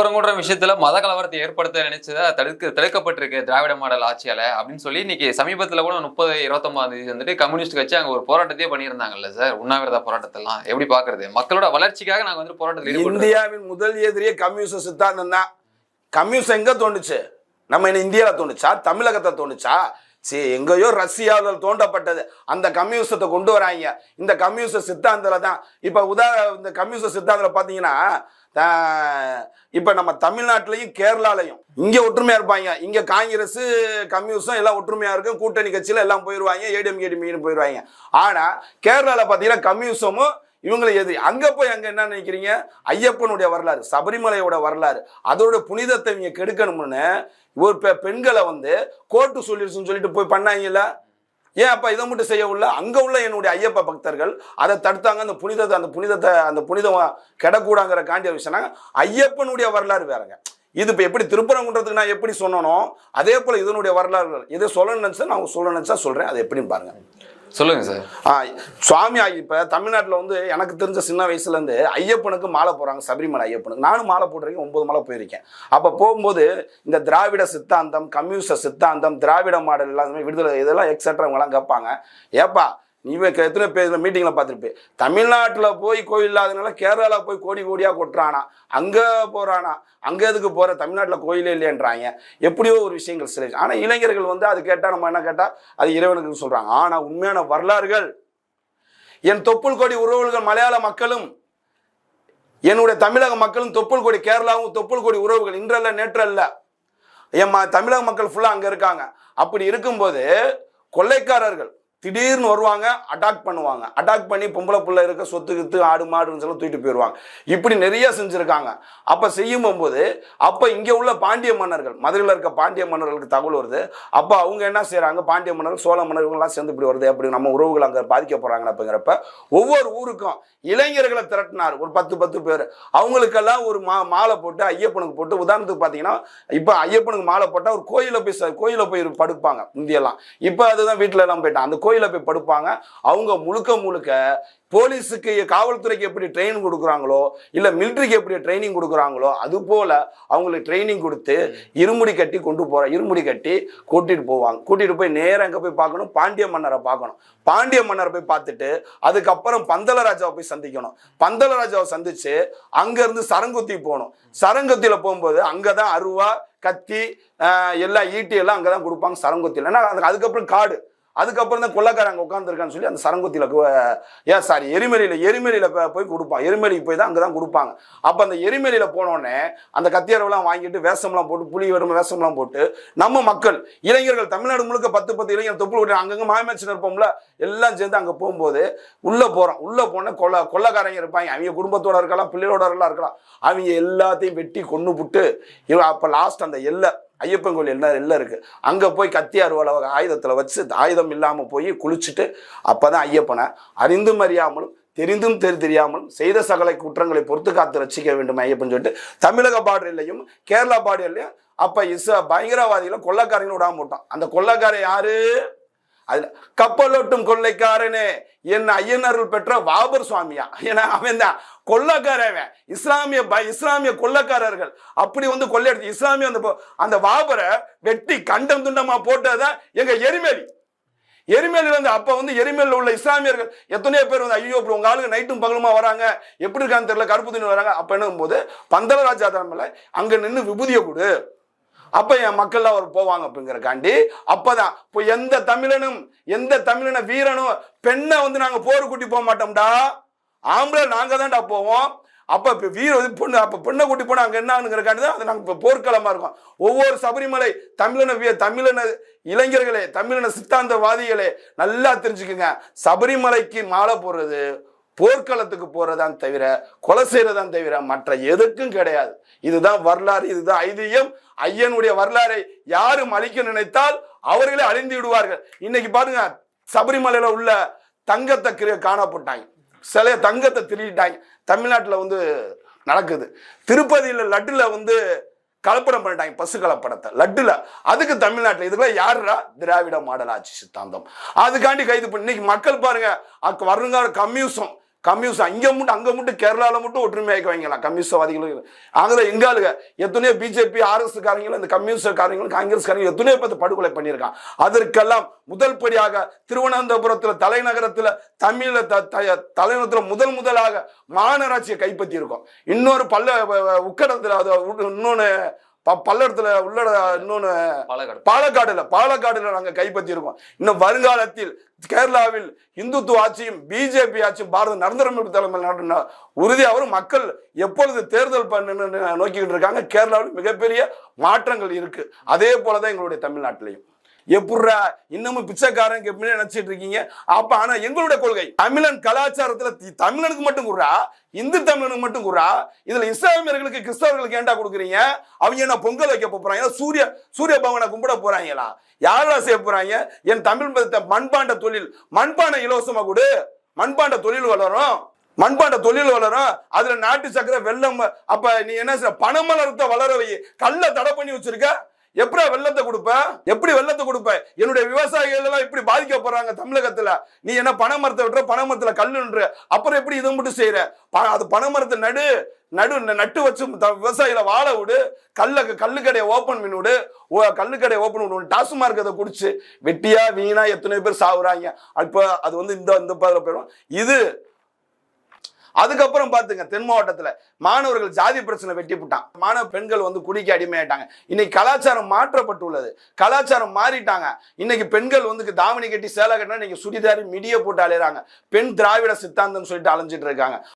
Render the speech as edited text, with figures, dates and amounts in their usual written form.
திருப்பரங்குன்ற விஷயத்துல மத கலவரத்தை ஏற்படுத்த நினைச்சதா தடுக்கப்பட்டிருக்கு திராவிட மாடல் ஆட்சியால அப்படின்னு சொல்லி இன்னைக்கு சமீபத்துல கூட 30-29 வந்துட்டு கம்யூனிஸ்ட் கட்சி அங்க ஒரு போராட்டத்தையே பண்ணியிருந்தாங்கல்ல சார், உண்ணாவிரத போராட்டத்தெல்லாம் எப்படி பாக்குறது? மக்களோட வளர்ச்சிக்காக நாங்க வந்து போராட்டத்தில் இந்தியாவின் முதல் எதிரியே கம்யூனிஸ்ட் சித்தாந்தம் தான். கம்யூனிஸ்ட் எங்க தோணுச்சு? நம்ம என்ன இந்தியாவில தோணுச்சா? தமிழகத்தை தோணுச்சா? சரி, எங்கேயோ ரஷ்யாவில் தோண்டப்பட்டது. அந்த கம்யூனிஸ்டத்தை கொண்டு வராங்க. இந்த கம்யூனிஸ்ட் சித்தாந்தத்துல தான் இப்ப இந்த கம்யூனிஸ்ட் சித்தாந்தத்துல பாத்தீங்கன்னா இப்ப நம்ம தமிழ்நாட்டிலையும் கேரளாலையும் இங்க ஒற்றுமையா இருப்பாங்க. இங்க காங்கிரஸ் கம்யூனிஸ்டும் எல்லாம் ஒற்றுமையா இருக்கும். கூட்டணி கட்சியில எல்லாம் போயிருவாங்க, ஏடிஎம் போயிருவாங்க. ஆனா கேரளால பாத்தீங்கன்னா கம்யூனிசமும் இவங்களை எதிரி. அங்க போய் அங்க என்ன நினைக்கிறீங்க? ஐயப்பனுடைய வரலாறு, சபரிமலையோட வரலாறு, அதோட புனிதத்தை இவங்க கெடுக்கணும்னு ஒரு பெண்களை வந்து கோர்ட்டு சொல்லிடுச்சுன்னு சொல்லிட்டு போய் பண்ணாங்கல்ல. ஏன் அப்ப இதை மட்டும் செய்ய உள்ள அங்க உள்ள என்னுடைய ஐயப்ப பக்தர்கள் அதை தடுத்தாங்க. அந்த புனிதம் கெடக்கூடாங்கிற காண்டிய விஷயம். ஐயப்பனுடைய வரலாறு வேறங்க. இது இப்ப எப்படி திருப்பரங்குன்றதுக்கு நான் எப்படி சொன்னனோ அதே போல இதனுடைய வரலாறுகள் இதை சொல்லணும்னு நினைச்சா நான் சொல்ல நினைச்சா சொல்றேன். அது எப்படின்னு பாருங்க. சொல்லுங்க சார். சுவாமி இப்ப தமிழ்நாட்டில் வந்து எனக்கு தெரிஞ்ச சின்ன வயசுல இருந்து ஐயப்பனுக்கு மாலை போறாங்க. சபரிமலை ஐயப்பனுக்கு நானும் மாலை போட்டிருக்கேன். 9 மாலை போயிருக்கேன். அப்ப போகும்போது இந்த திராவிட சித்தாந்தம், கம்யூனிஸ்ட் சித்தாந்தம், திராவிட மாடல் எல்லாமே விடுதலை இதெல்லாம் எக்ஸெட்ரா எல்லாம் கேட்பாங்க. ஏப்பா நீ எத்தனை பேர் மீட்டிங்ல பார்த்துருப்பேன். தமிழ்நாட்டில் போய் கோயில் இல்லாதனால கேரளா போய் கோடி கோடியா கொட்டுறானா, அங்க போறானா, அங்க எதுக்கு போற, தமிழ்நாட்டில் கோயிலே இல்லையன்றாங்க. எப்படியோ ஒரு விஷயங்கள் சில. ஆனா இளைஞர்கள் வந்து அது கேட்டா நம்ம என்ன கேட்டா அது இறைவனுக்கு சொல்றாங்க. ஆனா உண்மையான வரலாறுகள் என் தொப்புள் கொடி உறவுகள் மலையாள மக்களும் என்னுடைய தமிழக மக்களும் தொப்புள் கொடி கேரளாவும் தொப்புள் கொடி உறவுகள் இன்றல்ல நேற்றல்ல. என் தமிழக மக்கள் ஃபுல்லா அங்க இருக்காங்க. அப்படி இருக்கும்போது கொள்ளைக்காரர்கள் திடீர்னு வருவாங்க, அட்டாக் பண்ணுவாங்க. அட்டாக் பண்ணி பொம்பளை பிள்ளை இருக்க சொத்து கித்து ஆடு மாடுன்னு சொல்லி தூக்கிட்டு போயிடுவாங்க. இப்படி நிறைய செஞ்சிருக்காங்க. அப்ப செய்யும் போது அப்ப இங்க உள்ள பாண்டிய மன்னர்கள், மதுரையில் இருக்க பாண்டிய மன்னர்களுக்கு தகவல் வருது. அப்ப அவங்க என்ன செய்யறாங்க, பாண்டிய மன்னர்கள் சோழ மன்னர்கள்லாம் சேர்ந்து இப்படி வருது, அப்படி நம்ம உறவுகள் அங்க பாதிக்க போறாங்க அப்படிங்கிறப்ப ஒவ்வொரு ஊருக்கும் இளைஞர்களை திரட்டினார். ஒரு 10 பேர். அவங்களுக்கெல்லாம் ஒரு மாலை போட்டு ஐயப்பனுக்கு போட்டு, உதாரணத்துக்கு பாத்தீங்கன்னா இப்ப ஐயப்பனுக்கு மாலை போட்டா ஒரு கோயில போய் படுப்பாங்க இந்தியெல்லாம். இப்ப அதுதான் வீட்டுல எல்லாம் போயிட்டான். அந்த கோயில போய் படுப்பாங்க. அவங்க முழுக்க போலீஸுக்கு காவல்துறைக்கு எப்படி ட்ரைனிங் கொடுக்குறாங்களோ இல்ல மிலிட்டரிக்கு எப்படி ட்ரைனிங் கொடுக்குறாங்களோ அது போல அவங்களுக்கு ட்ரைனிங் கொடுத்து இருமுடி கட்டி கூட்டிட்டு போவாங்க. கூட்டிட்டு போய் நேரம் எங்க போய் பார்க்கணும், பாண்டிய மன்னரை பார்க்கணும். பாண்டிய மன்னரை போய் பார்த்துட்டு அதுக்கப்புறம் பந்தலராஜாவை போய் சந்திக்கணும். பந்தலராஜாவை சந்திச்சு அங்க இருந்து சரங்குத்தி போகணும். சரங்குத்தியில போகும்போது அங்கதான் அருவா கத்தி எல்லா ஈட்டி எல்லாம் அங்கதான் கொடுப்பாங்க சரங்குத்தியில. ஏன்னா அதுக்கப்புறம் காடு, அதுக்கப்புறம் தான் கொள்ளக்காரங்க உட்காந்துருக்கான்னு சொல்லி அந்த சரங்குத்தியில எரிமலையில போய் கொடுப்பாங்க. எரிமலைக்கு போய் தான் அங்கதான் கொடுப்பாங்க. அப்ப அந்த எரிமலையில போனோடனே அந்த கத்தியாரெல்லாம் வாங்கிட்டு வேஷம்லாம் போட்டு புலி வேஷம்லாம் போட்டு நம்ம மக்கள் இளைஞர்கள் தமிழ்நாடு முழுக்க 10 இளைஞர் தொப்புள் அங்கங்க மாயமேச்சு இருப்போம்ல, எல்லாம் சேர்ந்து அங்க போகும்போது உள்ள போன கொள்ளக்காரங்க இருப்பாங்க. அவங்க குடும்பத்தோட இருக்கலாம், பிள்ளையோட இருக்கலாம். அவங்க எல்லாத்தையும் வெட்டி கொன்னு புட்டு அப்ப லாஸ்ட் அந்த ஐயப்பன் கோயில் எல்லாம் இருக்கு. அங்க போய் கத்தி அருவாள ஆயுதத்துல வச்சு ஆயுதம் இல்லாம போய் குளிச்சுட்டு அப்பதான் ஐயப்பனை அறிந்தும் அறியாமலும் தெரிந்தும் தெரியாமலும் செய்த சகல குற்றங்களை பொறுத்து காத்து ரசிக்க வேண்டும் ஐயப்பன் சொல்லிட்டு தமிழக பார்டர்லையும் கேரளா பார்டர்லையும் அப்ப பயங்கரவாதிகளை கொள்ளக்காரங்க விடாம போட்டான். அந்த கொள்ளக்காரன் யாரு? அதுல கப்பலோட்டும் கொள்ளைக்காரனே என் ஐயனர்கள் பெற்ற வாபர் சுவாமியா. ஏன்னா அவன் தான் கொள்ளக்காரன். இஸ்லாமிய கொள்ளக்காரர்கள் அப்படி வந்து கொள்ளையடிச்சு இஸ்லாமிய அந்த வாபரை வெட்டி கண்டம் துண்டமா போட்டதுதான் எங்க எரிமேலி வந்து அப்ப வந்து எரிமேலில் உள்ள இஸ்லாமியர்கள் எத்தனையோ பேர் வந்து ஐயோ உங்க ஆளுங்க நைட்டும் பகலுமா வராங்க, எப்படி இருக்கான்னு தெரியல, கருப்பு துணி வராங்க. அப்ப என்னும் போது பந்தலராஜா தலைமையில அங்க நின்று விபூதியை கொடு, அப்ப என் மக்கள்லாம் அவர் போவாங்க அப்படிங்கிறக்காண்டி. அப்பதான் இப்போ எந்த தமிழன வீரனும் பெண்ணை வந்து நாங்க போர் கூட்டி போக மாட்டோம்டா, ஆம்பளை நாங்க தான்டா போவோம். அப்ப பொண்ணு அப்ப பெண்ணை கூட்டி போனா அங்க என்னங்கிறக்காண்டி தான் அது நாங்க போர்க்களமா இருக்கோம். ஒவ்வொரு சபரிமலை தமிழன இளைஞர்களே, தமிழன சித்தாந்தவாதிகளே நல்லா தெரிஞ்சுக்குங்க. சபரிமலைக்கு மாலை போடுறது போர்க்களத்துக்கு போறதான் தவிர கொலை செய்யறதான் தவிர மற்ற எதுக்கும் கிடையாது. இதுதான் வரலாறு, இதுதான் ஐதீகம். ஐயனுடைய வரலாறை யாரும் அழிக்க நினைத்தால் அவர்களே அழிந்து விடுவார்கள். இன்னைக்கு பாருங்க, சபரிமலையில உள்ள தங்கத்தை காணப்பட்டாங்க, சில தங்கத்தை திருடிட்டாங்க. தமிழ்நாட்டுல வந்து நடக்குது. திருப்பதியில லட்டுல வந்து கலப்படம் பண்ணிட்டாங்க, பசு கலப்படத்தை லட்டுல. அதுக்கு தமிழ்நாட்டுல இதுக்குள்ள யாருடா? திராவிட மாடல் ஆட்சி சித்தாந்தம். அதுக்காண்டி கைது பண்ணி இன்னைக்கு மக்கள் பாருங்க, வருங்கால கம்யூனிசம் கம்யூனிஸ்ட் அங்க மட்டும் கேரளால மட்டும் ஒற்றுமையாக்கி வைங்கலாம் கம்யூனிஸ்டவாதிகளும். ஆகவே எங்காளுங்க எத்தனையோ பிஜேபி ஆர்எஸ் காரங்களும் இந்த கம்யூனிஸ்ட் காரங்களும் காங்கிரஸ் காரங்களும் எத்தனையோ பேர் படுகொலை பண்ணியிருக்கான். அதற்கெல்லாம் முதல் படியாக திருவனந்தபுரத்துல தலைநகரத்துல தலைநகரத்துல முதலாக மாநகராட்சியை கைப்பற்றி இருக்கோம். இன்னொரு உக்கடத்துல இன்னொன்னு பல்லடத்துல உள்ள இன்னொன்னு பாலக்காடுல நாங்க கைப்பற்றி இருக்கோம். இன்னும் வருங்காலத்தில் கேரளாவில் இந்துத்துவ ஆட்சியும் பிஜேபி ஆட்சியும் பாரத நரேந்திர மோடி தலைமையில் உறுதியாகவும் மக்கள் எப்பொழுது தேர்தல் நோக்கிக்கிட்டு இருக்காங்க. கேரளாவில் மிகப்பெரிய மாற்றங்கள் இருக்கு. அதே போலதான் எங்களுடைய தமிழ்நாட்டிலையும். எப்படா இன்னமும் பிச்சைக்காரன் எப்படி நினைச்சிட்டு இருக்கீங்க? அப்ப ஆனா எங்களுடைய கொள்கை தமிழன் கலாச்சாரத்துல தமிழனுக்கு மட்டும் குறா, இந்து தமிழனுக்கு மட்டும் குறா. இதுல இஸ்லாமியர்களுக்கு கிறிஸ்தவர்களுக்கு ஏன்டா கொடுக்குறீங்க? அவங்க என்ன பொங்கல் வைக்க போறாங்க? சூரிய பகவானை கும்பிட போறாங்களா? யாரா செய்ய போறாங்க? என் தமிழ் மண்பாண்ட தொழில் மண்பானை இலவசமா கொடு, மண்பாண்ட தொழில் வளரும், மண்பாண்ட தொழில் வளரும். அதுல நாட்டு சக்கரை வெள்ளம். அப்ப நீ என்ன பனைமரத்தை வளர வை, கல்ல தடை பண்ணி வச்சிருக்க. எப்படி வெள்ளத்தை கொடுப்ப? என்னுடைய விவசாயிகள் எல்லாம் இப்படி பாதிக்கப்படுறாங்க தமிழகத்துல. நீ என்ன பனைமரத்தை விட்டுற, பனைமரத்துல கல்லுன்ற, அப்புறம் எப்படி இதை மட்டும் செய்யற? அது பனைமரத்தை நட்டு வச்சு விவசாயிகளை வாழ விடு. கல்லுக்கடையை ஓபன் பண்ணி விடு. கல்லுக்கடையை ஓபன் பண்ணி டாஸ்மார்க் அதை குடிச்சு வெட்டியா வீணா எத்தனை பேர் சாகுறாங்க. இப்ப அது வந்து இந்த போயிடும் இது. அதுக்கப்புறம் பாத்துங்க, தென் மாவட்டத்துல மாணவர்கள் ஜாதி பிரச்சனை வெட்டி போட்டான். மாணவ பெண்கள் வந்து குடிக்க அடிமையாயிட்டாங்க. இன்னைக்கு கலாச்சாரம் மாற்றப்பட்டுள்ளது. கலாச்சாரம் மாறிட்டாங்க. இன்னைக்கு பெண்கள் வந்து தாவணி கட்டி சேலை கட்டினா இன்னைக்கு சுடிதாரி மிடிய போட்டு அலையறாங்க. பெண் திராவிட சித்தாந்தம் சொல்லிட்டு அலைஞ்சிட்டு இருக்காங்க.